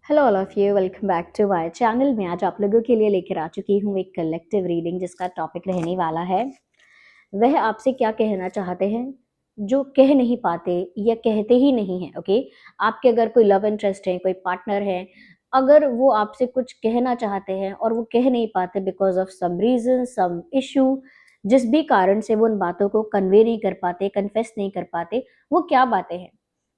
Hello all of you, welcome back to my channel. मैं आज आप लोगों के लिए लेकर आ चुकी हूँ एक कलेक्टिव रीडिंग जिसका टॉपिक रहने वाला है वह आपसे क्या कहना चाहते हैं जो कह नहीं पाते या कहते ही नहीं हैं। ओके, आपके अगर कोई लव इंटरेस्ट है, कोई पार्टनर है, अगर वो आपसे कुछ कहना चाहते हैं और वो कह नहीं पाते because of some reason, some issue, जिस भी कारण से वो उन बातों को कन्वे नहीं कर पाते, कन्फेस नहीं कर पाते, वो क्या बातें हैं।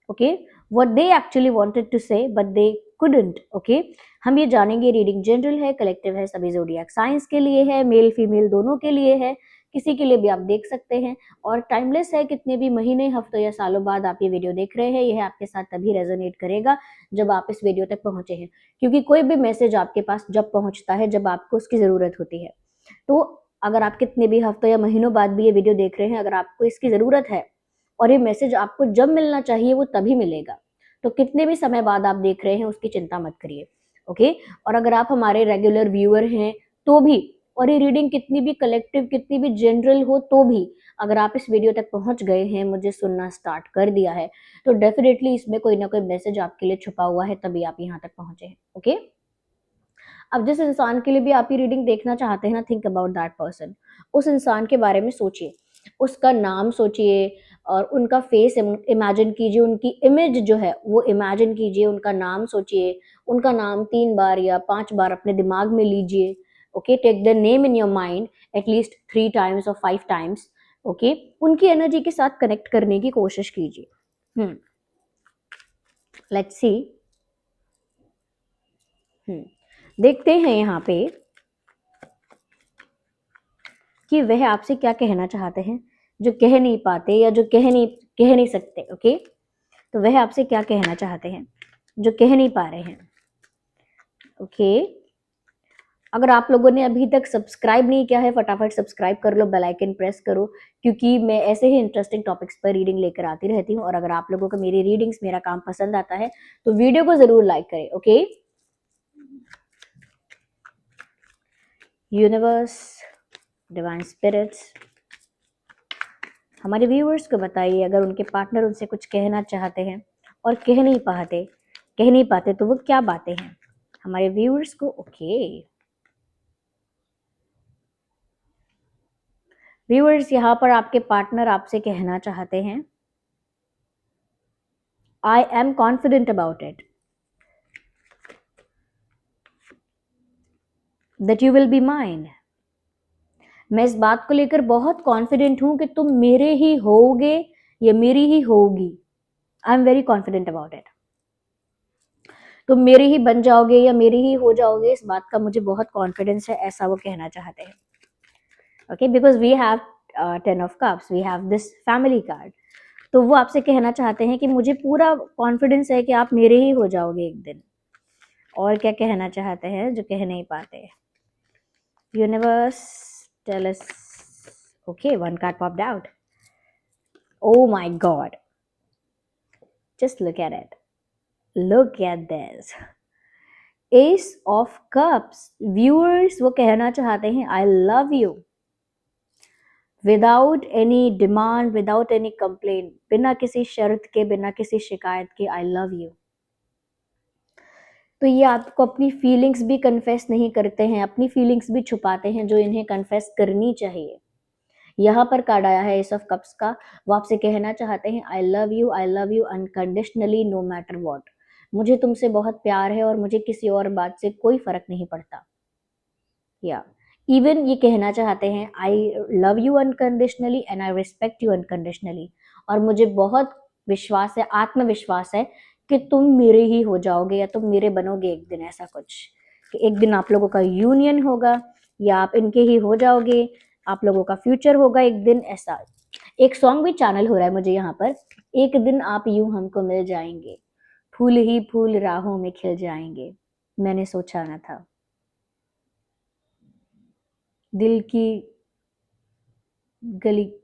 Okay, what they actually wanted to say but they couldn't। Okay, हम ये जानेंगे। रीडिंग जनरल है, कलेक्टिव है, सभी ज़ोडिएक साइंस के लिए है, मेल फीमेल दोनों के लिए है, किसी के लिए भी आप देख सकते हैं और टाइमलेस है। कितने भी महीने, हफ्तों या सालों बाद आप ये वीडियो देख रहे हैं, यह आपके साथ तभी रेजोनेट करेगा जब आप इस वीडियो तक पहुंचे हैं, क्योंकि कोई भी मैसेज आपके पास जब पहुंचता है जब आपको उसकी ज़रूरत होती है। तो अगर आप कितने भी हफ्तों या महीनों बाद भी ये वीडियो देख रहे हैं, अगर आपको इसकी ज़रूरत है और ये मैसेज आपको जब मिलना चाहिए वो तभी मिलेगा, तो कितने भी समय बाद आप देख रहे हैं उसकी चिंता मत करिए। ओके, और अगर आप हमारे रेगुलर व्यूअर हैं तो भी, और ये रीडिंग कितनी भी कलेक्टिव, कितनी भी जनरल हो तो भी, अगर आप इस वीडियो तक पहुंच गए हैं, मुझे सुनना स्टार्ट कर दिया है, तो डेफिनेटली इसमें कोई ना कोई मैसेज आपके लिए छुपा हुआ है, तभी आप यहाँ तक पहुंचे हैं। ओके, अब जिस इंसान के लिए भी आप ये रीडिंग देखना चाहते हैं ना, थिंक अबाउट दैट पर्सन। उस इंसान के बारे में सोचिए, उसका नाम सोचिए और उनका फेस इमेजिन कीजिए, उनकी इमेज जो है वो इमेजिन कीजिए, उनका नाम सोचिए, उनका नाम 3 बार या 5 बार अपने दिमाग में लीजिए। Okay, take the name in your mind at least 3 times और 5 टाइम्स। ओके, उनकी एनर्जी के साथ कनेक्ट करने की कोशिश कीजिए। Let's see. देखते हैं यहाँ पे कि वह आपसे क्या कहना चाहते हैं जो कह नहीं पाते या जो कह नहीं सकते। ओके, तो वह आपसे क्या कहना चाहते हैं जो कह नहीं पा रहे हैं। ओके, अगर आप लोगों ने अभी तक सब्सक्राइब नहीं किया है, फटाफट सब्सक्राइब कर लो, बेल आइकन प्रेस करो, क्योंकि मैं ऐसे ही इंटरेस्टिंग टॉपिक्स पर रीडिंग लेकर आती रहती हूँ। और अगर आप लोगों को मेरी रीडिंग्स, मेरा काम पसंद आता है तो वीडियो को जरूर लाइक करें। ओके, यूनिवर्स, डिवाइन स्पिरिट्स, हमारे व्यूअर्स को बताइए, अगर उनके पार्टनर उनसे कुछ कहना चाहते हैं और कह नहीं पाते तो वो क्या बातें हैं हमारे व्यूअर्स को। ओके व्यूअर्स, यहाँ पर आपके पार्टनर आपसे कहना चाहते हैं, I am confident about it that you will be mine. मैं इस बात को लेकर बहुत कॉन्फिडेंट हूं कि तुम मेरे ही होगे या मेरी ही होगी। I am very confident about it. तुम मेरे ही बन जाओगे या मेरी ही हो जाओगे, इस बात का मुझे बहुत कॉन्फिडेंस है, ऐसा वो कहना चाहते हैं। Okay, because we have 10 of cups, we have this family card. तो वो आपसे कहना चाहते हैं कि मुझे पूरा कॉन्फिडेंस है कि आप मेरे ही हो जाओगे एक दिन। और क्या कहना चाहते हैं जो कह नहीं पाते। Universe tell us. Okay, 1 card popped out. Oh my god, just look at it, look at this. Ace of Cups. Viewers, वो कहना चाहते हैं I love you without any demand, without any complain, बिना किसी शर्त के, बिना किसी शिकायत के, आई लव यू। तो ये आपको अपनी फीलिंग्स भी कन्फेस नहीं करते हैं, अपनी फीलिंग्स भी छुपाते हैं जो इन्हें कन्फेस करनी चाहिए। यहाँ पर कार्ड आया है एस ऑफ कप्स का। वो आपसे कहना चाहते हैं I love you unconditionally, no matter what. मुझे तुमसे बहुत प्यार है और मुझे किसी और बात से कोई फर्क नहीं पड़ता। या इवन ये कहना चाहते हैं I love you unconditionally and I respect you unconditionally. और मुझे बहुत विश्वास है, आत्मविश्वास है कि तुम मेरे ही हो जाओगे या तुम मेरे बनोगे एक दिन। ऐसा कुछ कि एक दिन आप लोगों का यूनियन होगा या आप इनके ही हो जाओगे, आप लोगों का फ्यूचर होगा एक दिन। ऐसा एक सॉन्ग भी चैनल हो रहा है मुझे यहाँ पर, एक दिन आप यूं हमको मिल जाएंगे, फूल ही फूल राहों में खिल जाएंगे, मैंने सोचा न था। दिल की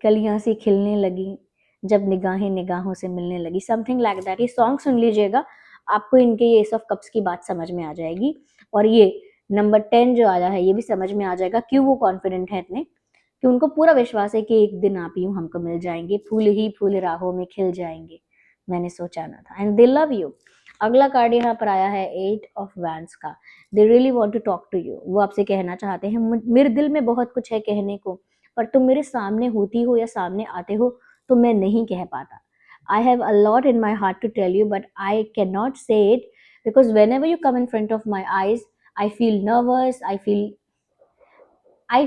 कलियां सी खिलने लगी जब निगाहें निगाहों से मिलने लगी, समथिंग लाइक दैट। ये सॉन्ग सुन लीजिएगा, आपको इनके ये एस ऑफ कप्स की बात समझ में आ जाएगी। और ये नंबर 10 जो आया है ये भी समझ में आ जाएगा क्यों वो कॉन्फिडेंट है इतने, कि उनको पूरा विश्वास है कि एक दिन आप यूं हमको मिल जाएंगे, फूल ही फूल राहों में खिल जाएंगे, मैंने सोचा ना था। And they love you. अगला कार्ड यहाँ पर आया है 8 ऑफ वैंड्स का। They really want to talk to you, वो आपसे कहना चाहते हैं मेरे दिल में बहुत कुछ है कहने को, पर तुम मेरे सामने होती हो या सामने आते हो तो मैं नहीं कह पाता। I have a lot in my heart to tell you but I can not say it because whenever you come in front of my eyes I feel nervous, I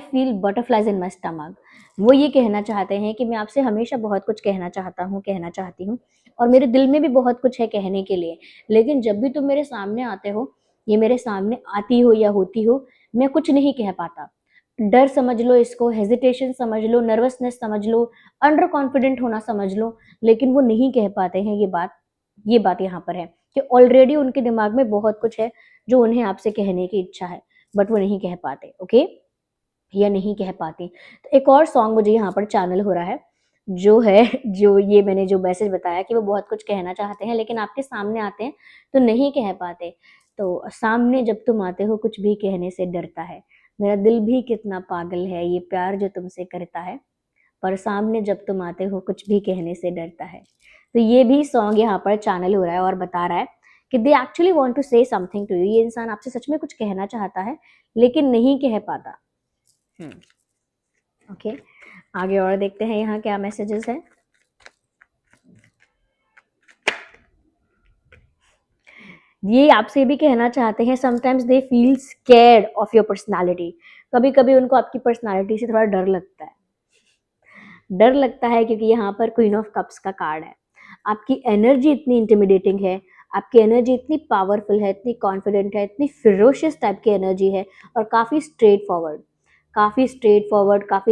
feel butterflies in my stomach. वो ये कहना चाहते हैं कि मैं आपसे हमेशा बहुत कुछ कहना चाहता हूँ, कहना चाहती हूँ, और मेरे दिल में भी बहुत कुछ है कहने के लिए, लेकिन जब भी तुम मेरे सामने आते हो, ये मेरे सामने आती हो या होती हो, मैं कुछ नहीं कह पाता। डर समझ लो इसको, हेजिटेशन समझ लो, नर्वसनेस समझ लो, अंडर कॉन्फिडेंट होना समझ लो, लेकिन वो नहीं कह पाते हैं ये बात यहाँ पर है कि ऑलरेडी उनके दिमाग में बहुत कुछ है जो उन्हें आपसे कहने की इच्छा है, बट वो नहीं कह पाते। ओके, या नहीं कह पाती। तो एक और सॉन्ग मुझे यहाँ पर चैनल हो रहा है, जो है जो ये मैंने जो मैसेज बताया कि वो बहुत कुछ कहना चाहते हैं लेकिन आपके सामने आते हैं तो नहीं कह पाते। तो सामने जब तुम आते हो कुछ भी कहने से डरता है, मेरा दिल भी कितना पागल है ये प्यार जो तुमसे करता है, पर सामने जब तुम आते हो कुछ भी कहने से डरता है। तो ये भी सॉन्ग यहाँ पर चैनल हो रहा है और बता रहा है कि they actually want to say something to you, ये इंसान आपसे सच में कुछ कहना चाहता है लेकिन नहीं कह पाता। ओके, आगे और देखते हैं यहाँ क्या मैसेजेस है। ये आपसे भी कहना चाहते हैं sometimes they feel scared of your personality, कभी कभी उनको आपकी पर्सनालिटी से थोड़ा डर लगता है। डर लगता है क्योंकि यहाँ पर क्वीन ऑफ कप्स का कार्ड है। आपकी एनर्जी इतनी इंटिमिडेटिंग है, आपकी एनर्जी इतनी पावरफुल है, इतनी कॉन्फिडेंट है, इतनी फिरोशियस टाइप की एनर्जी है, और काफ़ी स्ट्रेट फॉरवर्ड, काफ़ी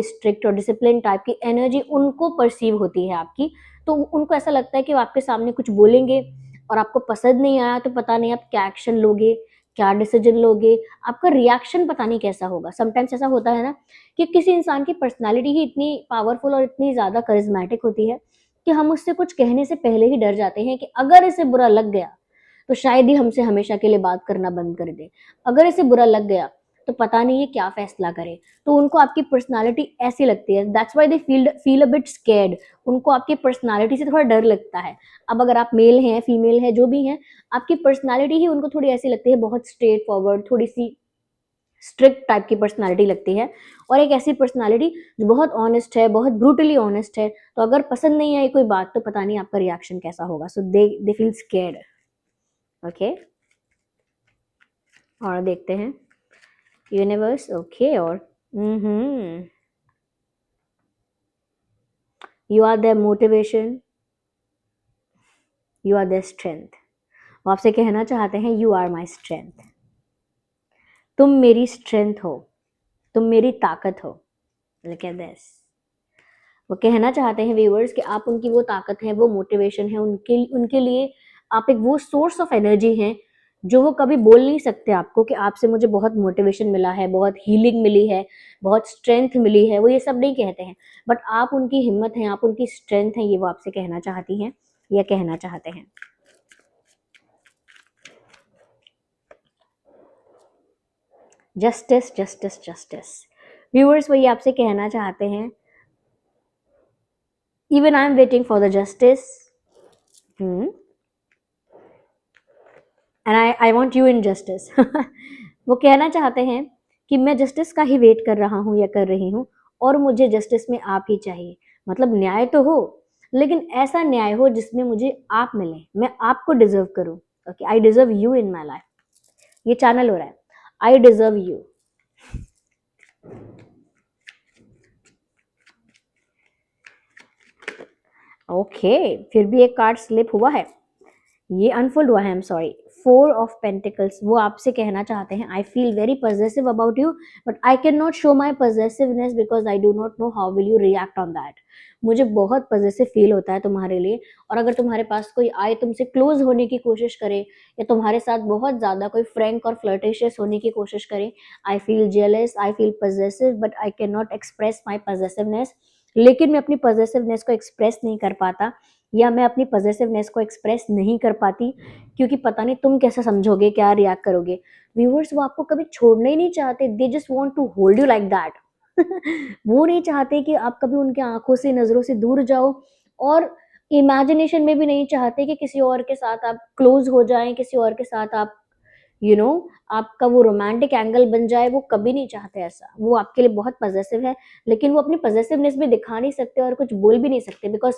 स्ट्रिक्ट और डिसिप्लिन टाइप की एनर्जी उनको परसीव होती है आपकी। तो उनको ऐसा लगता है कि वो आपके सामने कुछ बोलेंगे और आपको पसंद नहीं आया तो पता नहीं आप क्या एक्शन लोगे, क्या डिसीजन लोगे, आपका रिएक्शन पता नहीं कैसा होगा। समटाइम्स ऐसा होता है ना कि किसी इंसान की पर्सनालिटी ही इतनी पावरफुल और इतनी ज़्यादा करिज्मेटिक होती है कि हम उससे कुछ कहने से पहले ही डर जाते हैं कि अगर इसे बुरा लग गया तो शायद ही हमसे हमेशा के लिए बात करना बंद कर दे, अगर इसे बुरा लग गया तो पता नहीं ये क्या फैसला करे। तो उनको आपकी पर्सनालिटी ऐसी लगती है, that's why they feel a bit scared. उनको आपकी पर्सनालिटी से थोड़ा डर लगता है। अब अगर आप मेल हैं, फीमेल हैं, जो भी हैं, आपकी पर्सनालिटी ही उनको थोड़ी ऐसी लगती है, बहुत स्ट्रेट फॉरवर्ड, थोड़ी सी स्ट्रिक्ट टाइप की पर्सनालिटी लगती है, और एक ऐसी पर्सनालिटी जो बहुत ऑनेस्ट है, बहुत ब्रूटली ऑनेस्ट है। तो अगर पसंद नहीं आई कोई बात तो पता नहीं आपका रिएक्शन कैसा होगा। So they feel scared. Okay, और देखते हैं यूनिवर्स। ओके, और you are the motivation, you are the strength. वो आपसे कहना चाहते हैं यू आर माई स्ट्रेंथ, तुम मेरी स्ट्रेंथ हो, तुम मेरी ताकत हो। Look at this. वो कहना चाहते हैं व्यूअर्स कि आप उनकी वो ताकत है, वो मोटिवेशन है, उनके उनके लिए आप एक वो सोर्स ऑफ एनर्जी हैं जो वो कभी बोल नहीं सकते आपको कि आपसे मुझे बहुत मोटिवेशन मिला है, बहुत हीलिंग मिली है, बहुत स्ट्रेंथ मिली है। वो ये सब नहीं कहते हैं, बट आप उनकी हिम्मत हैं, आप उनकी स्ट्रेंथ हैं, ये वो आपसे कहना चाहती हैं या कहना चाहते हैं। Justice, justice, justice. व्यूअर्स वही आपसे कहना चाहते हैं even I am waiting for the justice and I want you in justice. वो कहना चाहते हैं कि मैं जस्टिस का ही वेट कर रहा हूँ या कर रही हूँ, और मुझे जस्टिस में आप ही चाहिए। मतलब न्याय तो हो, लेकिन ऐसा न्याय हो जिसमें मुझे आप मिले, मैं आपको डिजर्व करूँ। Okay, I deserve you in my life. ये चैनल हो रहा है, आई डिजर्व यू। ओके, फिर भी एक कार्ड स्लिप हुआ है, ये अनफोल्ड हुआ है। I am sorry. 4 of pentacles. वो आपसे कहना चाहते हैं I feel very possessive about you but I can not show my possessiveness because I do not know how will you react on that. मुझे बहुत पॉजेसिव फील होता है तुम्हारे लिए, और अगर तुम्हारे पास कोई आए, तुमसे क्लोज होने की कोशिश करे, या तुम्हारे साथ बहुत ज़्यादा कोई फ्रैंक और फ्लर्टेशियस होने की कोशिश करे, I feel jealous, I feel possessive but I can not express my possessiveness. लेकिन मैं अपनी पॉजेसिवनेस को एक्सप्रेस नहीं कर पाता, या मैं अपनी पॉजेसिवनेस को एक्सप्रेस नहीं कर पाती क्योंकि पता नहीं तुम कैसे समझोगे, क्या रिएक्ट करोगे। व्यूअर्स वो आपको कभी छोड़ना ही नहीं चाहते, they just want to hold you like that. वो नहीं चाहते कि आप कभी उनके आंखों से, नज़रों से दूर जाओ, और इमेजिनेशन में भी नहीं चाहते कि किसी और के साथ आप क्लोज हो जाएं, किसी और के साथ आप यू नो आपका वो रोमांटिक एंगल बन जाए, वो कभी नहीं चाहते ऐसा। वो आपके लिए बहुत पजेसिव है, लेकिन वो अपनी पजेसिवनेस भी दिखा नहीं सकते और कुछ बोल भी नहीं सकते, बिकॉज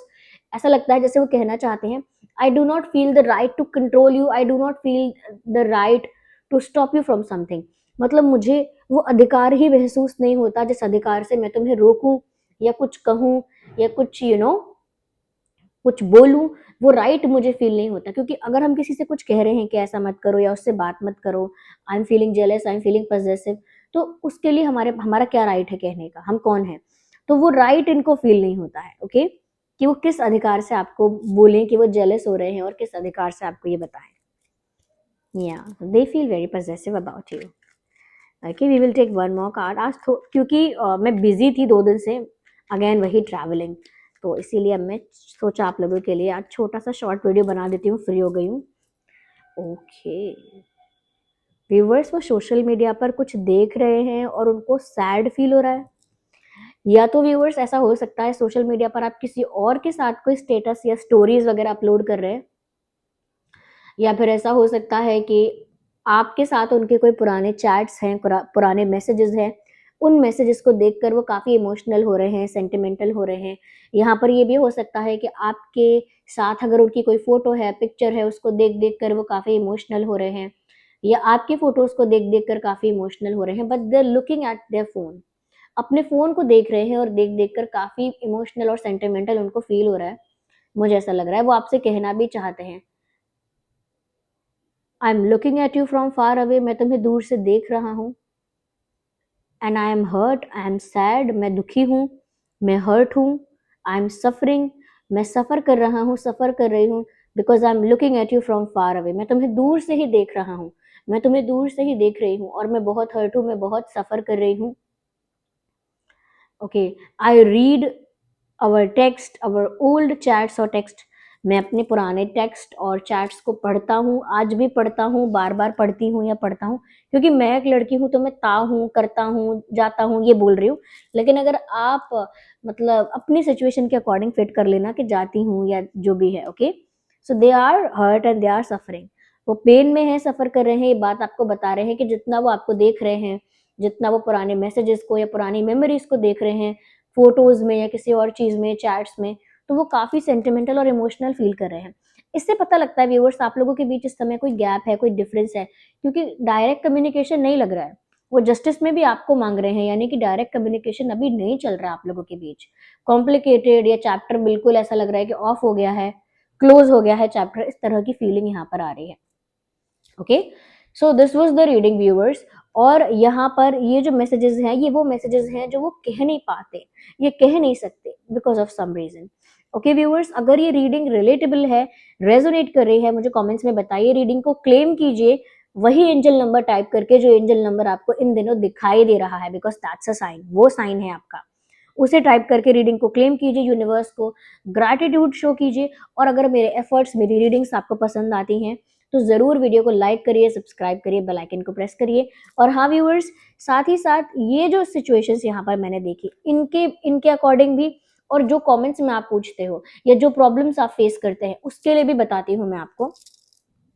ऐसा लगता है जैसे वो कहना चाहते हैं, I do not feel the right to control you, I do not feel the right to stop you from something. मतलब मुझे वो अधिकार ही महसूस नहीं होता जिस अधिकार से मैं तुम्हें रोकूं या कुछ कहूं या कुछ कुछ बोलूं, वो राइट मुझे फील नहीं होता। क्योंकि अगर हम किसी से कुछ कह रहे हैं कि ऐसा मत करो या उससे बात मत करो, I am feeling jealous, I am feeling possessive, तो उसके लिए हमारा क्या राइट है कहने का, हम कौन है? तो वो राइट इनको फील नहीं होता है, ओके, कि वो किस अधिकार से आपको बोलें कि वो जेलस हो रहे हैं और किस अधिकार से आपको ये बताएं। या they feel very possessive about you. Okay, we will take one more card. आज क्योंकि मैं बिजी थी 2 दिन से, अगेन वही ट्रैवलिंग, तो इसीलिए अब मैं सोचा आप लोगों के लिए आज छोटा सा शॉर्ट वीडियो बना देती हूँ, फ्री हो गई हूँ। ओके व्यूवर्स, वो सोशल मीडिया पर कुछ देख रहे हैं और उनको सैड फील हो रहा है, या तो व्यूवर्स ऐसा हो सकता है सोशल मीडिया पर आप किसी और के साथ कोई स्टेटस या स्टोरीज वगैरह अपलोड कर रहे हैं, या फिर ऐसा हो सकता है कि आपके साथ उनके कोई पुराने चैट्स हैं, पुराने मैसेजेस हैं, उन मैसेजेस को देखकर वो काफ़ी इमोशनल हो रहे हैं, सेंटिमेंटल हो रहे हैं। यहाँ पर ये भी हो सकता है कि आपके साथ अगर उनकी कोई फ़ोटो है, पिक्चर है, उसको देख-देख कर वो काफ़ी इमोशनल हो रहे हैं, या आपकी फ़ोटोज़ को देख-देख कर काफ़ी इमोशनल हो रहे हैं, but they are looking at their phone. अपने फ़ोन को देख रहे हैं और देख-देख कर काफ़ी इमोशनल और सेंटिमेंटल उनको फ़ील हो रहा है। मुझे ऐसा लग रहा है वो आपसे कहना भी चाहते हैं, I am looking at you from far away, मैं तुम्हें दूर से देख रहा हूँ। And I am hurt, I am sad, मैं दुखी हूँ, मैं हर्ट हूँ। आई एम सफरिंग, मैं सफ़र कर रहा हूँ, सफ़र कर रही हूँ। Because I am looking at you from far away, मैं तुम्हें दूर से ही देख रहा हूँ, मैं तुम्हें दूर से ही देख रही हूँ और मैं बहुत हर्ट हूँ, मैं बहुत सफ़र कर रही हूँ। Okay, I read our text, our old chats और टेक्स्ट, मैं अपने पुराने टेक्स्ट और चैट्स को पढ़ता हूँ, आज भी पढ़ता हूँ, बार बार पढ़ती हूँ या पढ़ता हूँ। क्योंकि मैं एक लड़की हूँ तो मैं ता हूँ, करता हूँ, जाता हूँ, ये बोल रही हूँ। लेकिन अगर आप मतलब अपनी सिचुएशन के अकॉर्डिंग फिट कर लेना कि जाती हूँ या जो भी है, okay. So they are hurt and they are suffering, वो पेन में है, सफ़र कर रहे हैं, ये बात आपको बता रहे हैं कि जितना वो आपको देख रहे हैं, जितना वो पुराने मैसेजेस को या पुरानी मेमोरीज को देख रहे हैं, फोटोज में या किसी और चीज में, चैट्स में, तो वो काफी सेंटिमेंटल और इमोशनल फील कर रहे हैं। इससे पता लगता है व्यूअर्स आप लोगों के बीच इस समय कोई गैप है, कोई डिफरेंस है, क्योंकि डायरेक्ट कम्युनिकेशन नहीं लग रहा है। वो जस्टिस में भी आपको मांग रहे हैं, यानी कि डायरेक्ट कम्युनिकेशन अभी नहीं चल रहा है आप लोगों के बीच। कॉम्प्लिकेटेड या चैप्टर बिल्कुल ऐसा लग रहा है कि ऑफ हो गया है, क्लोज हो गया है चैप्टर, इस तरह की फीलिंग यहाँ पर आ रही है। Okay, so this was the reading viewers. और यहाँ पर ये जो मैसेजेस हैं, ये वो मैसेजेस हैं जो वो कह नहीं पाते, ये कह नहीं सकते because of some reason. Okay viewers, अगर ये रीडिंग रिलेटेबल है, रेजोनेट कर रही है, मुझे कमेंट्स में बताइए। रीडिंग को क्लेम कीजिए वही एंजल नंबर टाइप करके जो एंजल नंबर आपको इन दिनों दिखाई दे रहा है, बिकॉज दैट्स अ साइन, वो साइन है आपका। उसे टाइप करके रीडिंग को क्लेम कीजिए, यूनिवर्स को ग्रैटिट्यूड शो कीजिए। और अगर मेरे एफर्ट्स, मेरी रीडिंग्स आपको पसंद आती हैं तो ज़रूर वीडियो को लाइक करिए, सब्सक्राइब करिए, बेल आइकन को प्रेस करिए। और हाँ व्यूअर्स, साथ ही साथ ये जो सिचुएशंस यहाँ पर मैंने देखी, इनके इनके अकॉर्डिंग भी, और जो कमेंट्स में आप पूछते हो या जो प्रॉब्लम्स आप फेस करते हैं उसके लिए भी बताती हूँ मैं आपको।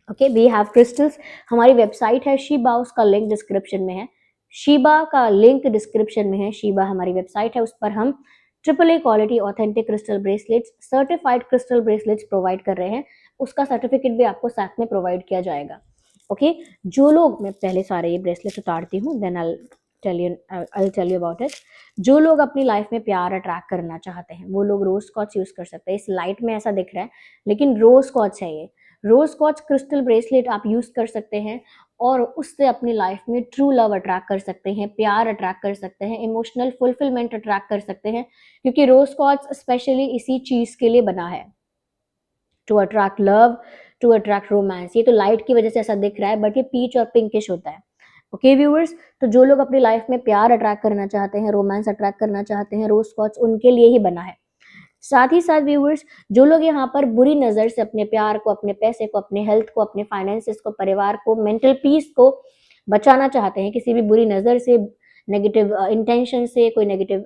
ओके, वी हैव क्रिस्टल्स, हमारी वेबसाइट है शीबा, उसका लिंक डिस्क्रिप्शन में है। शीबा का लिंक डिस्क्रिप्शन में है, शीबा हमारी वेबसाइट है, उस पर हम AAA quality authentic crystal bracelets, certified crystal bracelets provide कर रहे हैं। उसका सर्टिफिकेट भी आपको साथ में प्रोवाइड किया जाएगा। ओके, जो लोग, मैं पहले सारे ये ब्रेसलेट्स उतारती हूँ, then I tell you about it. जो लोग अपनी लाइफ में प्यार अट्रैक्ट करना चाहते हैं वो लोग रोज स्कॉच यूज कर सकते हैं। इस लाइट में ऐसा दिख रहा है लेकिन रोज स्कॉच है ये। रोज स्कॉच क्रिस्टल ब्रेसलेट आप यूज कर सकते हैं और उससे अपनी लाइफ में ट्रू लव अट्रैक्ट कर सकते हैं, प्यार अट्रैक्ट कर सकते हैं, इमोशनल फुलफिलमेंट अट्रैक्ट कर सकते हैं, क्योंकि रोज स्कॉच स्पेशली इसी चीज के लिए बना है, to attract love, to attract romance. ये तो लाइट की वजह से ऐसा दिख रहा है बट ये पीच और पिंकिश होता है। ओके व्यूअर्स, तो जो लोग अपनी लाइफ में प्यार अट्रैक्ट करना चाहते हैं, रोमांस अट्रैक्ट करना चाहते हैं, रोज स्कॉच उनके लिए ही बना है। साथ ही साथ व्यूअर्स, जो लोग यहाँ पर बुरी नज़र से अपने प्यार को, अपने पैसे को, अपने हेल्थ को, अपने फाइनेंसेस को, परिवार को, मेंटल पीस को बचाना चाहते हैं किसी भी बुरी नज़र से, नेगेटिव इंटेंशन से, कोई नेगेटिव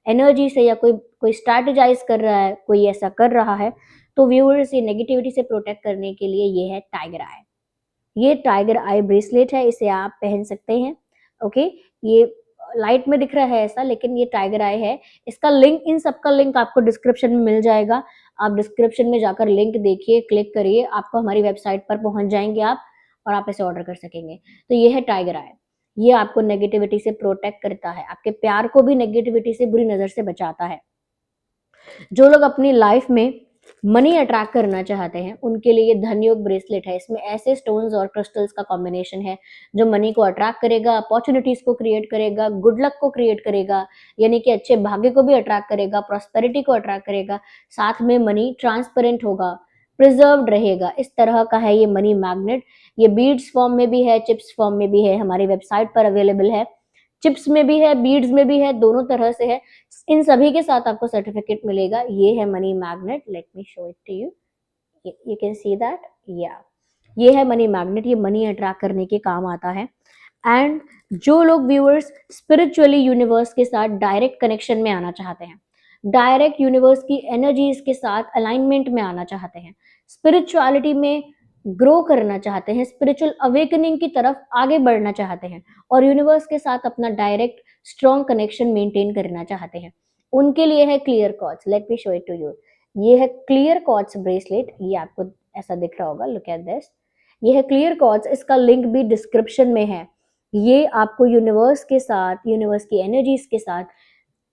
एनर्जी से, या कोई कोई स्ट्रैटेजाइज कर रहा है, कोई ऐसा कर रहा है, तो व्यूअर्स, ये नेगेटिविटी से प्रोटेक्ट करने के लिए ये है टाइगर आई। ये टाइगर आई ब्रेसलेट है, इसे आप पहन सकते हैं। ओके, ये लाइट में दिख रहा है ऐसा, लेकिन ये टाइगर आई है। इसका लिंक, इन सबका लिंक आपको डिस्क्रिप्शन में मिल जाएगा। आप डिस्क्रिप्शन में जाकर लिंक देखिए, क्लिक करिए, आपको हमारी वेबसाइट पर पहुंच जाएंगे आप, और आप इसे ऑर्डर कर सकेंगे। तो ये है टाइगर आई। ये आपको नेगेटिविटी से प्रोटेक्ट करता है, आपके प्यार को भी नेगेटिविटी से, बुरी नजर से बचाता है। जो लोग अपनी लाइफ में मनी अट्रैक्ट करना चाहते हैं, उनके लिए ये धन योग ब्रेसलेट है। इसमें ऐसे स्टोन्स और क्रिस्टल्स का कॉम्बिनेशन है जो मनी को अट्रैक्ट करेगा, अपॉर्चुनिटीज को क्रिएट करेगा, गुड लक को क्रिएट करेगा, यानी कि अच्छे भाग्य को भी अट्रैक्ट करेगा, प्रॉस्पेरिटी को अट्रैक्ट करेगा, साथ में मनी ट्रांसपेरेंट होगा, प्रिजर्व्ड रहेगा। इस तरह का है ये मनी मैग्नेट। ये बीड्स फॉर्म में भी है, चिप्स फॉर्म में भी है, हमारी वेबसाइट पर अवेलेबल है। चिप्स में भी है, बीड्स में भी है, दोनों तरह से है। इन सभी के साथ आपको सर्टिफिकेट मिलेगा। ये है money magnet, let me show it to you, you can see that. या ये है मनी मैग्नेट, ये मनी अट्रैक्ट करने के काम आता है। एंड जो लोग व्यूअर्स स्पिरिचुअली यूनिवर्स के साथ डायरेक्ट कनेक्शन में आना चाहते हैं, डायरेक्ट यूनिवर्स की एनर्जीज के साथ अलाइनमेंट में आना चाहते हैं, स्पिरिचुअलिटी में ग्रो करना चाहते हैं, स्पिरिचुअल अवेकनिंग की तरफ आगे बढ़ना चाहते हैं, और यूनिवर्स के साथ अपना डायरेक्ट स्ट्रॉन्ग कनेक्शन मेंटेन करना चाहते हैं, उनके लिए है clear quartz. Let me show it to you. ये है क्लियर कॉर्ड्स ब्रेसलेट। ये आपको ऐसा दिख रहा होगा, लुक एट दिस। ये है क्लियर कॉर्ड्स, इसका लिंक भी डिस्क्रिप्शन में है। ये आपको यूनिवर्स के साथ, यूनिवर्स की एनर्जीज के साथ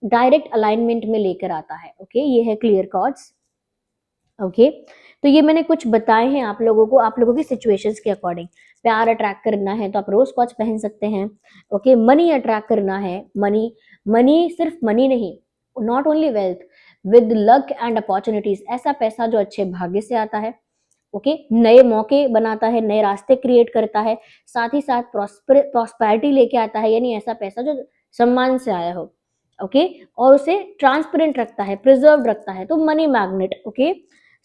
डायरेक्ट अलाइनमेंट में लेकर आता है। ओके, ये है क्लियर कॉर्ड्स। ओके, तो ये मैंने कुछ बताए हैं आप लोगों को, आप लोगों की सिचुएशंस के अकॉर्डिंग। प्यार अट्रैक्ट करना है तो आप रोज कॉच पहन सकते हैं। ओके, मनी अट्रैक्ट करना है, मनी, मनी सिर्फ मनी नहीं, not only wealth, with luck and opportunities, ऐसा पैसा जो अच्छे भाग्य से आता है। ओके, नए मौके बनाता है, नए रास्ते क्रिएट करता है, साथ ही साथ प्रॉस्पेरिटी लेके आता है, यानी ऐसा पैसा जो सम्मान से आया हो। ओके, और उसे ट्रांसपेरेंट रखता है, प्रिजर्व रखता है, तो मनी मैग्नेट। ओके,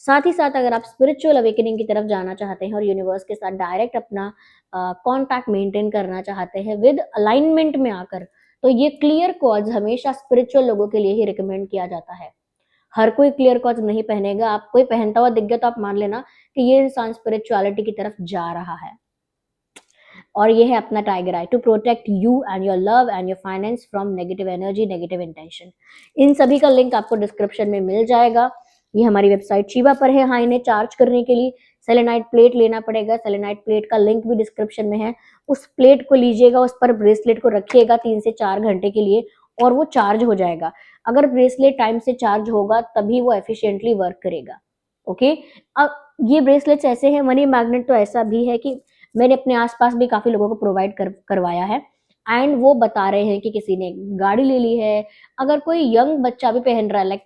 साथ ही साथ अगर आप स्पिरिचुअल अवेकनिंग की तरफ जाना चाहते हैं और यूनिवर्स के साथ डायरेक्ट अपना कांटेक्ट मेंटेन करना चाहते हैं विद अलाइनमेंट में आकर, तो ये क्लियर कॉर्ड्स हमेशा स्पिरिचुअल लोगों के लिए ही रिकमेंड किया जाता है। हर कोई क्लियर कॉर्ड्स नहीं पहनेगा। आप कोई पहनता हुआ दिख गया तो आप मान लेना कि ये इंसान स्पिरिचुअलिटी की तरफ जा रहा है। और ये है अपना tiger eye, to protect you and your love and your finance from negative energy, negative intention. इन सभी का लिंक आपको डिस्क्रिप्शन में मिल जाएगा। ये हमारी वेबसाइट शिवा पर है। हाँ, इन्हें चार्ज करने के लिए सेलेनाइट प्लेट लेना पड़ेगा। सेलेनाइट प्लेट का लिंक भी डिस्क्रिप्शन में है। उस प्लेट को लीजिएगा, उस पर ब्रेसलेट को रखिएगा 3 से 4 घंटे के लिए, और वो चार्ज हो जाएगा। अगर ब्रेसलेट टाइम से चार्ज होगा तभी वो एफिशिएंटली वर्क करेगा। ओके, अब ये ब्रेसलेट्स ऐसे हैं, मनी मैग्नेट तो ऐसा भी है कि मैंने अपने आसपास भी काफी लोगों को प्रोवाइड करवाया है, एंड वो बता रहे हैं कि किसी ने गाड़ी ले ली है। अगर कोई यंग बच्चा भी पहन रहा है, लाइक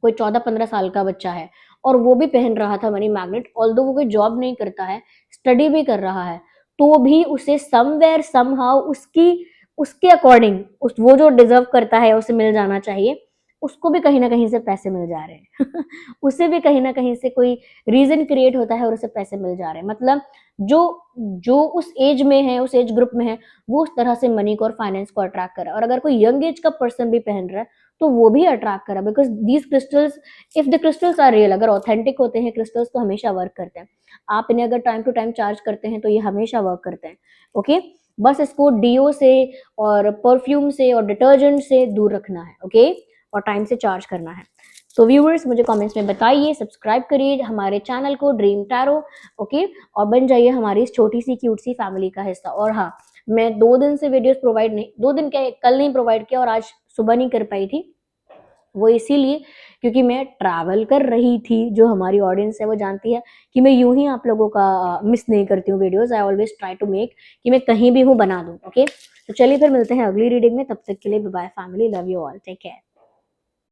कोई 14-15 साल का बच्चा है और वो भी पहन रहा था मनी मैग्नेट, ऑल्दो वो कोई जॉब नहीं करता है, स्टडी भी कर रहा है, तो भी उसे समवेयर समहाउ उसकी, उसके अकॉर्डिंग, उस वो जो डिजर्व करता है उसे मिल जाना चाहिए। उसको भी कहीं ना कहीं से पैसे मिल जा रहे हैं उसे भी कहीं ना कहीं से कोई रीजन क्रिएट होता है और उसे पैसे मिल जा रहे हैं। मतलब जो जो उस एज में है, उस एज ग्रुप में है, वो उस तरह से मनी को और फाइनेंस को अट्रैक्ट कर रहा है। और अगर कोई यंग एज का पर्सन भी पहन रहा है तो वो भी अट्रैक्ट कर रहा है, because these crystals, if the crystals are real, अगर ऑथेंटिक होते हैं क्रिस्टल्स तो हमेशा वर्क करते हैं। आप इन्हें अगर टाइम टू टाइम चार्ज करते हैं तो ये हमेशा वर्क करते हैं। ओके, बस इसको डीओ से और परफ्यूम से और डिटर्जेंट से दूर रखना है। ओके, और टाइम से चार्ज करना है। तो व्यूअर्स, मुझे कमेंट्स में बताइए, सब्सक्राइब करिए हमारे चैनल को ड्रीम टैरो। ओके, और बन जाइए हमारी इस छोटी सी क्यूट सी फैमिली का हिस्सा। और हाँ, मैं 2 दिन से वीडियोस प्रोवाइड नहीं, 2 दिन क्या, कल नहीं प्रोवाइड किया और आज सुबह नहीं कर पाई थी, वो इसीलिए क्योंकि मैं ट्रैवल कर रही थी। जो हमारी ऑडियंस है वो जानती है कि मैं यूं ही आप लोगों का मिस नहीं करती हूँ videos. I always try to make कि मैं कहीं भी हूँ बना दूँ। ओके, तो चलिए फिर मिलते हैं अगली रीडिंग में। तब तक के लिए bye bye family, love you all, take care.